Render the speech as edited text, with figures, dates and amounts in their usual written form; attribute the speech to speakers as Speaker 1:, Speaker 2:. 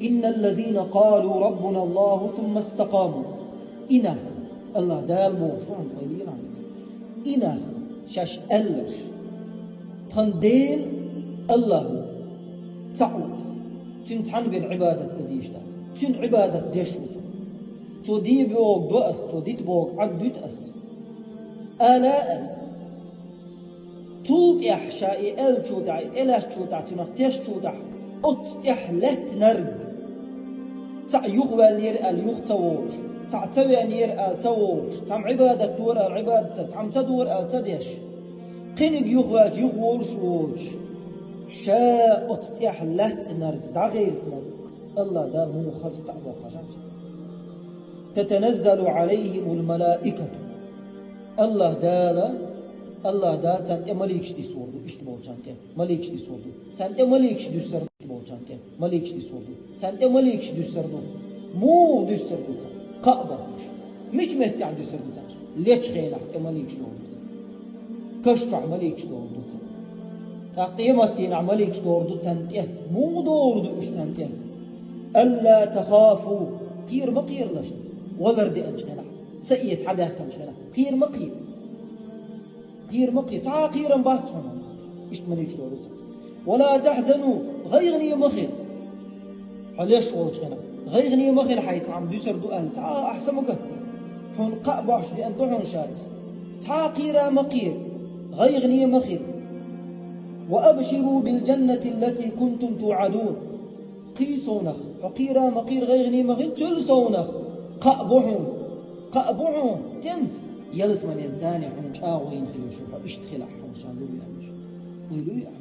Speaker 1: إن الذين قالوا ربنا الله ثم استقاموا إنا الله دال بوش وهم صغيرين عنك إنا شاش ألش تنديل الله تعوز تنتعن بالعبادة تديش دات تن عبادة ديش وصول تودي بوغ دوأس تودي تبوغ عدو تأس آلاء تولت إحشائي أل شودع إلاش شودع تنختيش شودع أت إحلت نرد تع يغوى اليرأل يغتوش تع توي يرأل توش تم عبادة دور العبادة تم تدور التديش قينك يغواج يغوش وش شاء أت إحلت نرد دغير نرد الله دار مو خزق وقجات تتنزل عليهم الملائكة الله دالا الله دا سان مليكش دي سوردو اشتبال جانكي مليكش دي سوردو سان مليكش دي سردو اشتبال جانكي مليكش دي سوردو سان مليكش دي سردو مو دي سردو سان قابا مش مهتع دي سردو سان ليش خيلع مليكش دوردو سان كشتع مليكش دوردو سان تقيمتين مليكش دوردو سان مو دوردو اشتان ألا تخافوا قير مقير لش وذردي أنشغنا سيئة حداه كنشغنا قير مقير قير مقير تعا قيرا باتهم إيش مليكش دورزا ولا تحزنوا غيغني مخير حليش وجهنا غيغني مخير حيت عم بيسر دؤال تعا أحسن مقهتي حون قابعش لأن دعون شارس تعا قيرا مقير غيغني مخير وأبشروا بالجنة التي كنتم توعدون قيسونخ حقيرا مقير غيغني مخير تلسونخ قابعون تنت يلس من ينتاني حون شاوين خليشوها اشتخلع حون شان لو يعمش ويلو يعمش